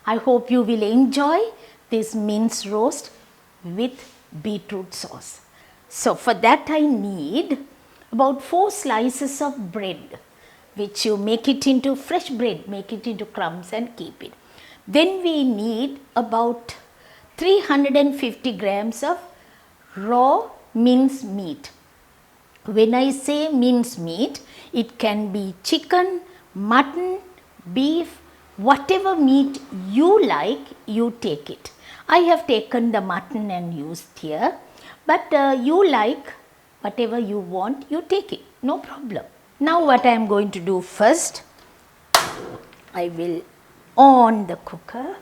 I hope you will enjoy this mince roast with beetroot sauce. So for that I need about 4 slices of bread, which you make it into fresh bread, make it into crumbs and keep it. Then we need about 350 grams of raw mince meat. When I say mince meat, it can be chicken, mutton, beef, whatever meat you like, you take it. I have taken the mutton and used here, but you like whatever you want, you take it, no problem. Now what I am going to do first, I will on the cooker,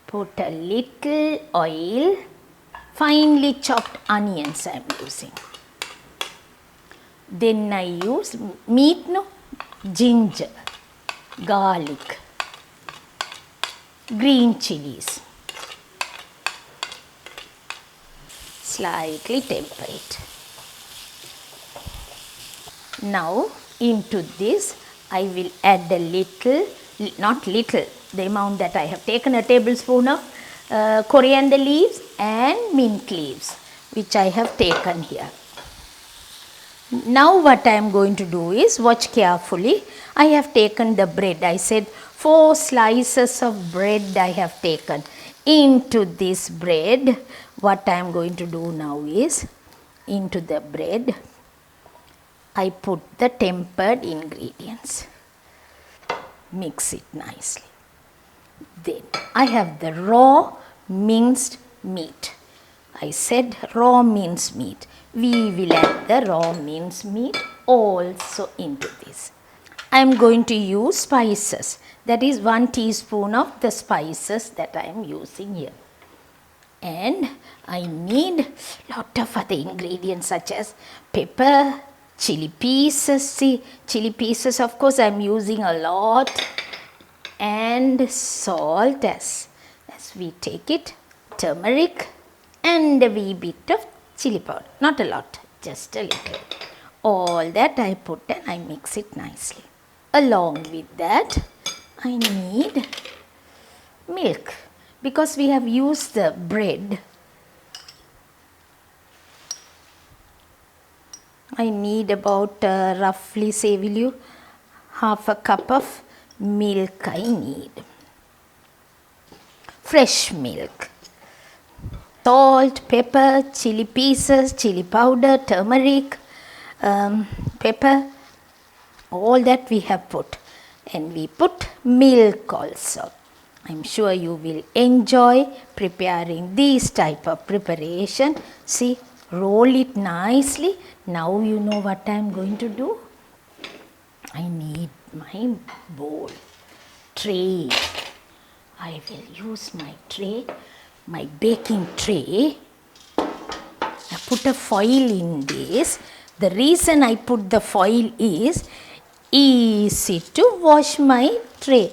put a little oil, finely chopped onions I am using. Then I use meat, no, ginger, garlic, green chilies, slightly temper it. Now into this I will add a little, not little, the amount that I have taken, a tablespoon of coriander leaves and mint leaves, which I have taken here. Now what I am going to do is, watch carefully, I have taken the bread, I said 4 slices of bread I have taken. Into this bread, what I am going to do now is, into the bread, I put the tempered ingredients, mix it nicely. Then I have the raw minced meat. I said raw minced meat. We will add the raw minced meat also into this. I am going to use spices. That is 1 teaspoon of the spices that I am using here. And I need lot of other ingredients such as pepper, chili pieces. See, chili pieces of course I am using a lot. And salt as we take it, turmeric and a wee bit of chili powder, not a lot, just a little. All that I put and I mix it nicely. Along with that, I need milk, because we have used the bread. I need about roughly, say, will you, half a cup of milk I need. Fresh milk. Salt, pepper, chili pieces, chili powder, turmeric, pepper, all that we have put. And we put milk also. I am sure you will enjoy preparing this type of preparation. See, roll it nicely. Now you know what I am going to do. I need my bowl, tray. I will use my tray, my baking tray. I put a foil in this. The reason I put the foil is easy to wash my tray.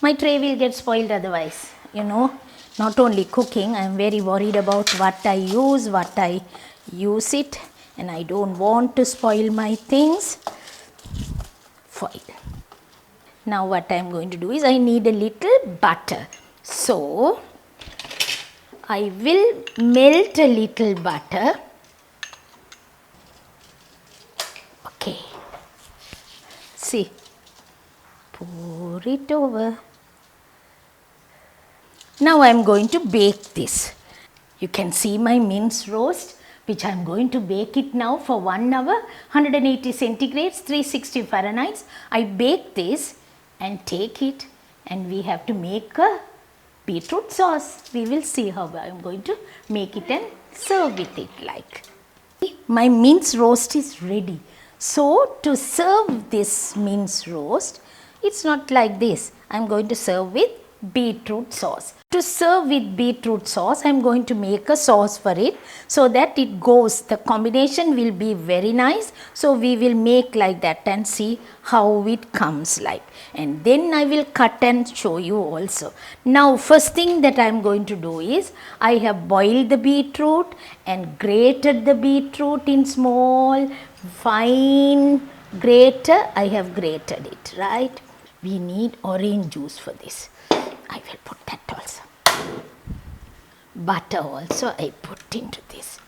My tray will get spoiled otherwise, you know. Not only cooking, I am very worried about what I use it, and I don't want to spoil my things. Foil. Now what I am going to do is, I need a little butter. So I will melt a little butter. Okay. See, pour it over. Now I am going to bake this. You can see my mince roast, which I am going to bake it now for 1 hour, 180 centigrades, 360 Fahrenheit. I bake this and take it, and we have to make a beetroot sauce. We will see how I am going to make it and serve with it like. My mince roast is ready. So to serve this mince roast, it's not like this. I am going to serve with beetroot sauce. To serve with beetroot sauce, I am going to make a sauce for it so that it goes, the combination will be very nice. So we will make like that and see how it comes like. And then I will cut and show you also. Now first thing that I am going to do is, I have boiled the beetroot and grated the beetroot in small fine grater. I have grated it, right? We need orange juice for this. I will put that also. Butter also I put into this.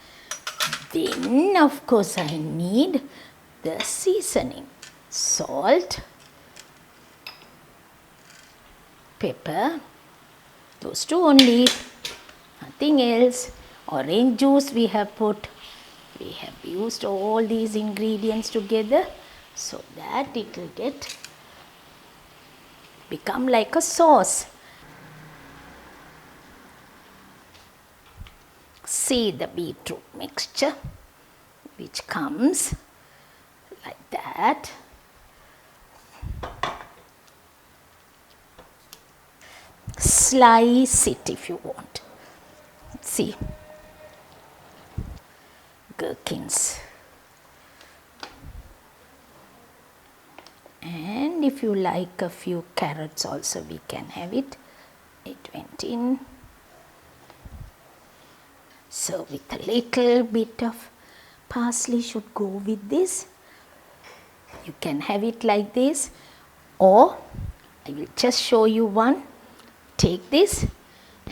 Then of course I need the seasoning. Salt, pepper, those two only, nothing else. Orange juice we have put. We have used all these ingredients together so that it will become like a sauce. See the beetroot mixture which comes like that. Slice it if you want. See, gherkins. And if you like a few carrots also we can have it. It went in. So with a little bit of parsley should go with this. You can have it like this, or I will just show you one. Take this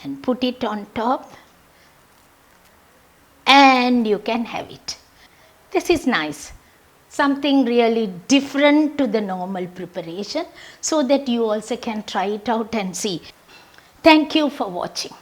and put it on top and you can have it. This is nice. Something really different to the normal preparation so that you also can try it out and see. Thank you for watching.